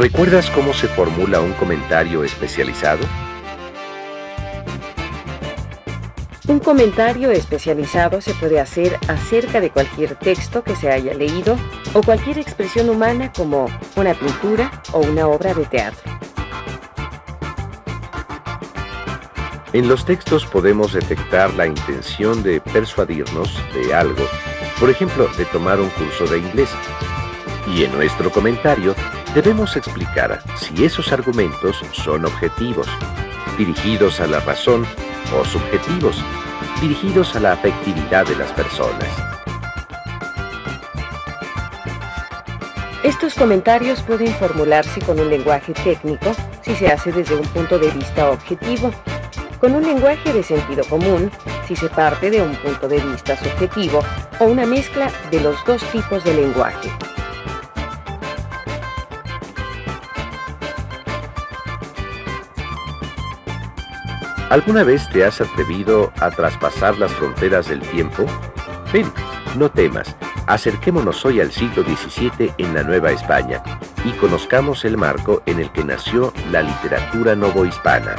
¿Recuerdas cómo se formula un comentario especializado? Un comentario especializado se puede hacer acerca de cualquier texto que se haya leído o cualquier expresión humana como una pintura o una obra de teatro. En los textos podemos detectar la intención de persuadirnos de algo, por ejemplo, de tomar un curso de inglés. Y en nuestro comentario debemos explicar si esos argumentos son objetivos, dirigidos a la razón, o subjetivos, dirigidos a la afectividad de las personas. Estos comentarios pueden formularse con un lenguaje técnico si se hace desde un punto de vista objetivo, con un lenguaje de sentido común si se parte de un punto de vista subjetivo o una mezcla de los dos tipos de lenguaje. ¿Alguna vez te has atrevido a traspasar las fronteras del tiempo? Ven, no temas, acerquémonos hoy al siglo XVII en la Nueva España y conozcamos el marco en el que nació la literatura novohispana.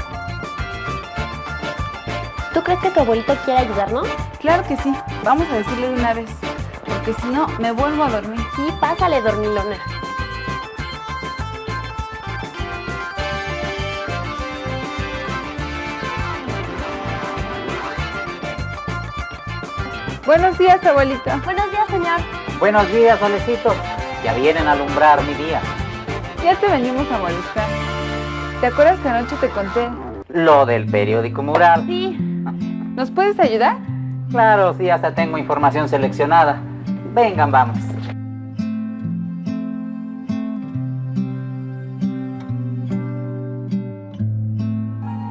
¿Tú crees que tu abuelito quiere ayudarnos? Claro que sí, vamos a decirle de una vez, porque si no, me vuelvo a dormir. Sí, pásale, dormilona. Buenos días, abuelita. Buenos días, señor. Buenos días, Solecito. Ya vienen a alumbrar mi día. Ya te venimos a molestar. ¿Te acuerdas que anoche te conté? Lo del periódico mural. Sí. ¿Nos puedes ayudar? Claro, sí, hasta tengo información seleccionada. Vengan, vamos.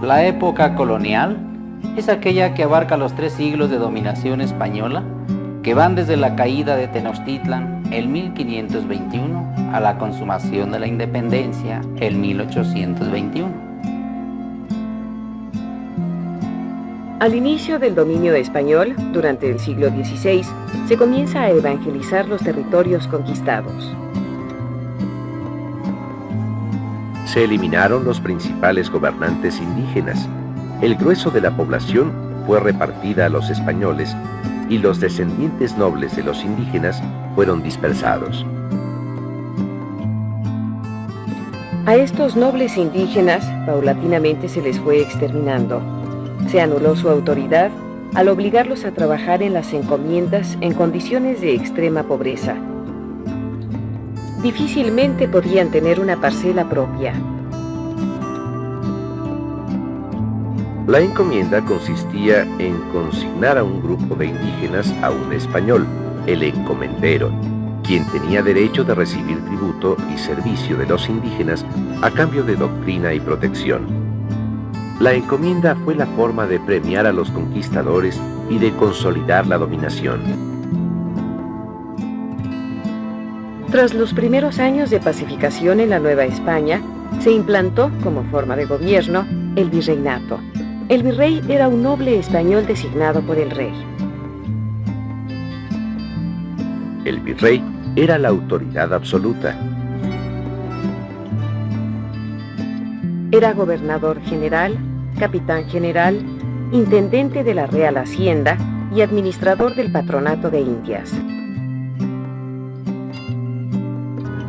La época colonial es aquella que abarca los 3 siglos de dominación española, que van desde la caída de Tenochtitlan, el 1521, a la consumación de la independencia, el 1821. Al inicio del dominio español, durante el siglo XVI, se comienza a evangelizar los territorios conquistados. Se eliminaron los principales gobernantes indígenas. El grueso de la población fue repartida a los españoles y los descendientes nobles de los indígenas fueron dispersados. A estos nobles indígenas paulatinamente se les fue exterminando. Se anuló su autoridad al obligarlos a trabajar en las encomiendas en condiciones de extrema pobreza. Difícilmente podían tener una parcela propia. La encomienda consistía en consignar a un grupo de indígenas a un español, el encomendero, quien tenía derecho de recibir tributo y servicio de los indígenas a cambio de doctrina y protección. La encomienda fue la forma de premiar a los conquistadores y de consolidar la dominación. Tras los primeros años de pacificación en la Nueva España, se implantó como forma de gobierno el virreinato. El virrey era un noble español designado por el rey. El virrey era la autoridad absoluta. Era gobernador general, capitán general, intendente de la Real Hacienda y administrador del Patronato de Indias.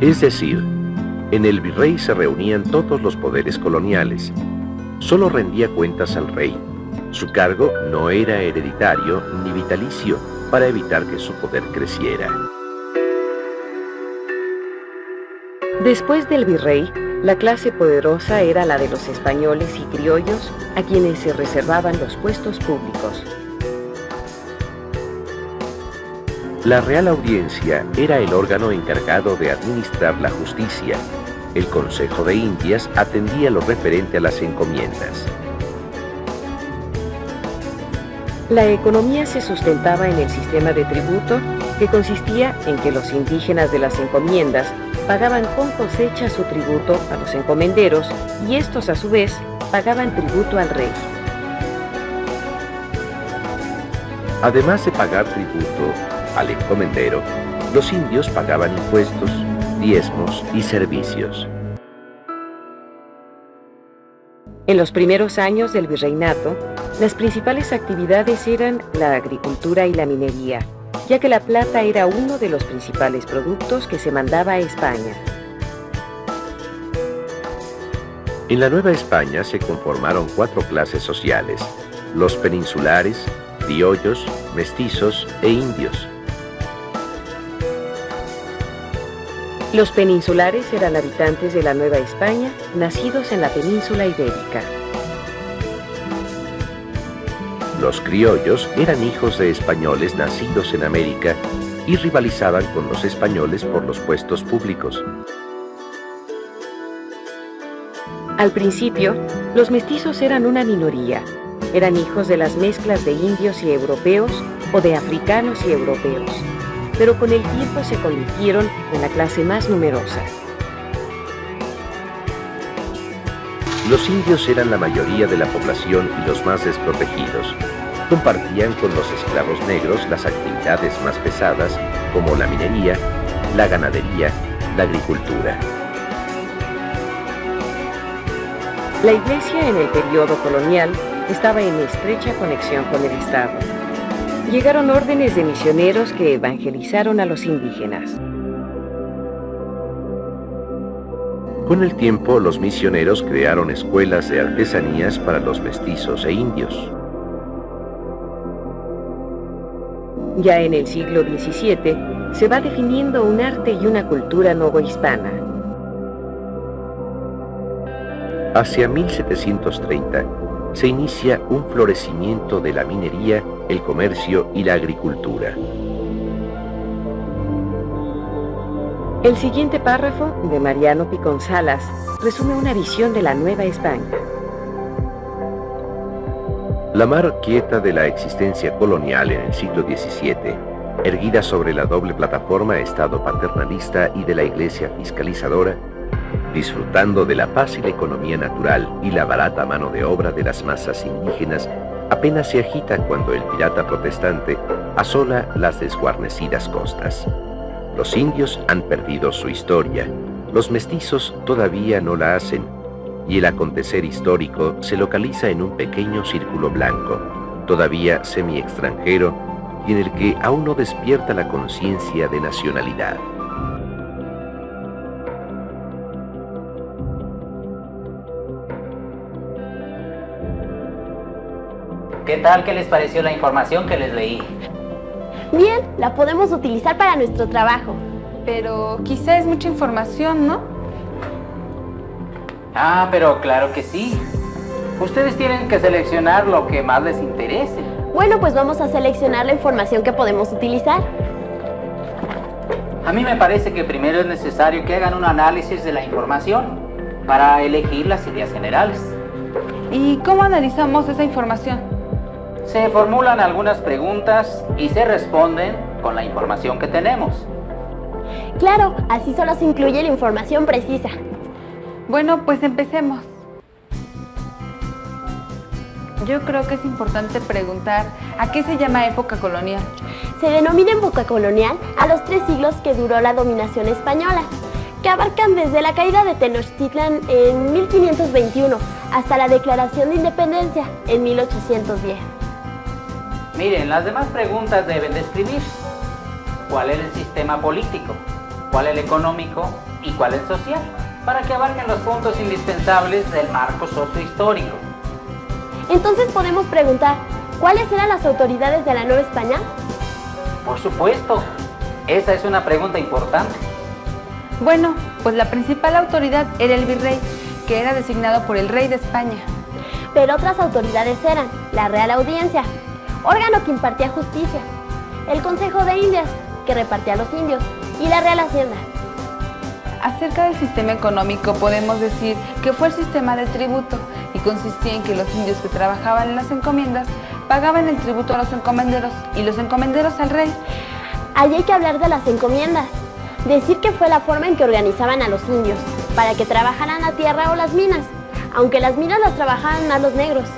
Es decir, en el virrey se reunían todos los poderes coloniales. Solo rendía cuentas al rey. Su cargo no era hereditario ni vitalicio para evitar que su poder creciera. Después del virrey, la clase poderosa era la de los españoles y criollos, a quienes se reservaban los puestos públicos. La Real Audiencia era el órgano encargado de administrar la justicia. El Consejo de Indias atendía lo referente a las encomiendas. La economía se sustentaba en el sistema de tributo, que consistía en que los indígenas de las encomiendas pagaban con cosecha su tributo a los encomenderos y estos a su vez pagaban tributo al rey. Además de pagar tributo al encomendero, los indios pagaban impuestos, diezmos y servicios. En los primeros años del virreinato, las principales actividades eran la agricultura y la minería, ya que la plata era uno de los principales productos que se mandaba a España. En la Nueva España se conformaron 4 clases sociales: los peninsulares, criollos, mestizos e indios. Los peninsulares eran habitantes de la Nueva España, nacidos en la península ibérica. Los criollos eran hijos de españoles nacidos en América y rivalizaban con los españoles por los puestos públicos. Al principio, los mestizos eran una minoría. Eran hijos de las mezclas de indios y europeos o de africanos y europeos, pero con el tiempo se convirtieron en la clase más numerosa. Los indios eran la mayoría de la población y los más desprotegidos. Compartían con los esclavos negros las actividades más pesadas, como la minería, la ganadería, la agricultura. La Iglesia en el periodo colonial estaba en estrecha conexión con el Estado. Llegaron órdenes de misioneros que evangelizaron a los indígenas. Con el tiempo, los misioneros crearon escuelas de artesanías para los mestizos e indios. Ya en el siglo XVII se va definiendo un arte y una cultura novohispana. Hacia 1730 se inicia un florecimiento de la minería, el comercio y la agricultura. El siguiente párrafo, de Mariano Picón Salas, resume una visión de la Nueva España. La mar quieta de la existencia colonial en el siglo XVII, erguida sobre la doble plataforma Estado paternalista y de la Iglesia fiscalizadora, disfrutando de la paz y la economía natural y la barata mano de obra de las masas indígenas, apenas se agita cuando el pirata protestante asola las desguarnecidas costas. Los indios han perdido su historia, los mestizos todavía no la hacen, y el acontecer histórico se localiza en un pequeño círculo blanco, todavía semi-extranjero, y en el que aún no despierta la conciencia de nacionalidad. ¿Qué tal? ¿Qué les pareció la información que les leí? Bien, la podemos utilizar para nuestro trabajo. Pero quizá es mucha información, ¿no? Ah, pero claro que sí. Ustedes tienen que seleccionar lo que más les interese. Bueno, pues vamos a seleccionar la información que podemos utilizar. A mí me parece que primero es necesario que hagan un análisis de la información para elegir las ideas generales. ¿Y cómo analizamos esa información? Se formulan algunas preguntas y se responden con la información que tenemos. Claro, así solo se incluye la información precisa. Bueno, pues empecemos. Yo creo que es importante preguntar ¿a qué se llama época colonial? Se denomina época colonial a los 3 siglos que duró la dominación española, que abarcan desde la caída de Tenochtitlan en 1521 hasta la declaración de independencia en 1810. Miren, las demás preguntas deben describir cuál es el sistema político, cuál es el económico y cuál es el social, para que abarquen los puntos indispensables del marco sociohistórico. Entonces podemos preguntar, ¿cuáles eran las autoridades de la Nueva España? Por supuesto, esa es una pregunta importante. Bueno, pues la principal autoridad era el virrey, que era designado por el rey de España. Pero otras autoridades eran la Real Audiencia, órgano que impartía justicia, el Consejo de Indias, que repartía a los indios, y la Real Hacienda. Acerca del sistema económico podemos decir que fue el sistema de tributo y consistía en que los indios que trabajaban en las encomiendas pagaban el tributo a los encomenderos y los encomenderos al rey. Allí hay que hablar de las encomiendas, decir que fue la forma en que organizaban a los indios para que trabajaran la tierra o las minas, aunque las minas las trabajaban más los negros.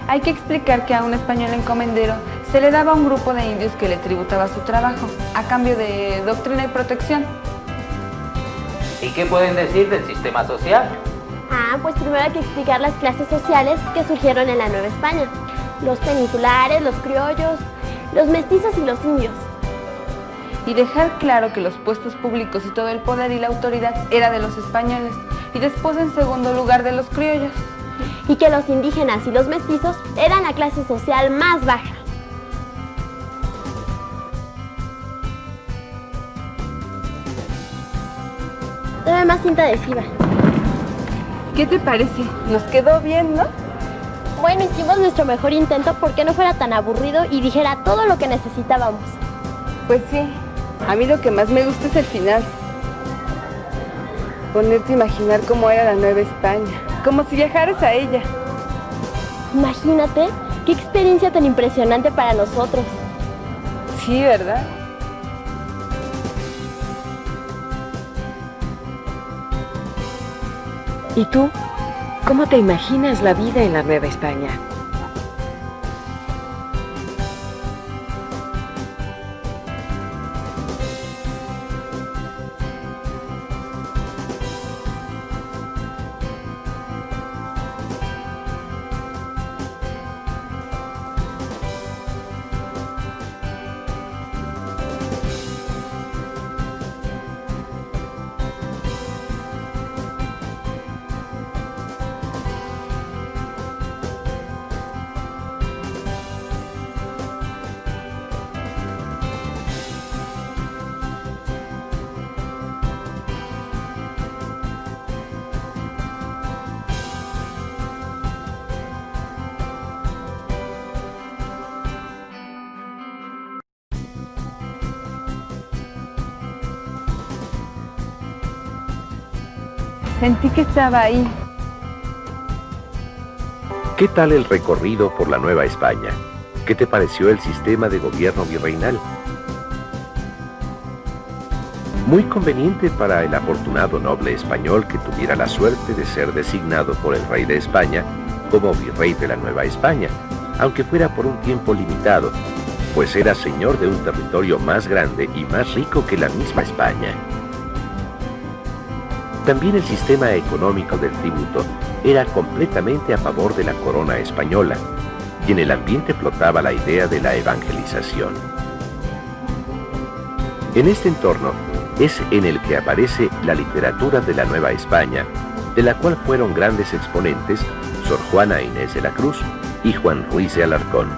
Hay que explicar que a un español encomendero se le daba un grupo de indios que le tributaba su trabajo a cambio de doctrina y protección. ¿Y qué pueden decir del sistema social? Pues primero hay que explicar las clases sociales que surgieron en la Nueva España. Los peninsulares, los criollos, los mestizos y los indios. Y dejar claro que los puestos públicos y todo el poder y la autoridad era de los españoles, y después en segundo lugar de los criollos. Y que los indígenas y los mestizos eran la clase social más baja. Dame más cinta adhesiva. ¿Qué te parece? Nos quedó bien, ¿no? Bueno, hicimos nuestro mejor intento porque no fuera tan aburrido y dijera todo lo que necesitábamos. Pues sí, a mí lo que más me gusta es el final. Ponerte a imaginar cómo era la Nueva España, como si viajaras a ella. Imagínate, qué experiencia tan impresionante para nosotros. Sí, ¿verdad? ¿Y tú? ¿Cómo te imaginas la vida en la Nueva España? Sentí que estaba ahí. ¿Qué tal el recorrido por la Nueva España? ¿Qué te pareció el sistema de gobierno virreinal? Muy conveniente para el afortunado noble español que tuviera la suerte de ser designado por el rey de España como virrey de la Nueva España, aunque fuera por un tiempo limitado, pues era señor de un territorio más grande y más rico que la misma España. También el sistema económico del tributo era completamente a favor de la corona española, y en el ambiente flotaba la idea de la evangelización. En este entorno es en el que aparece la literatura de la Nueva España, de la cual fueron grandes exponentes Sor Juana Inés de la Cruz y Juan Ruiz de Alarcón.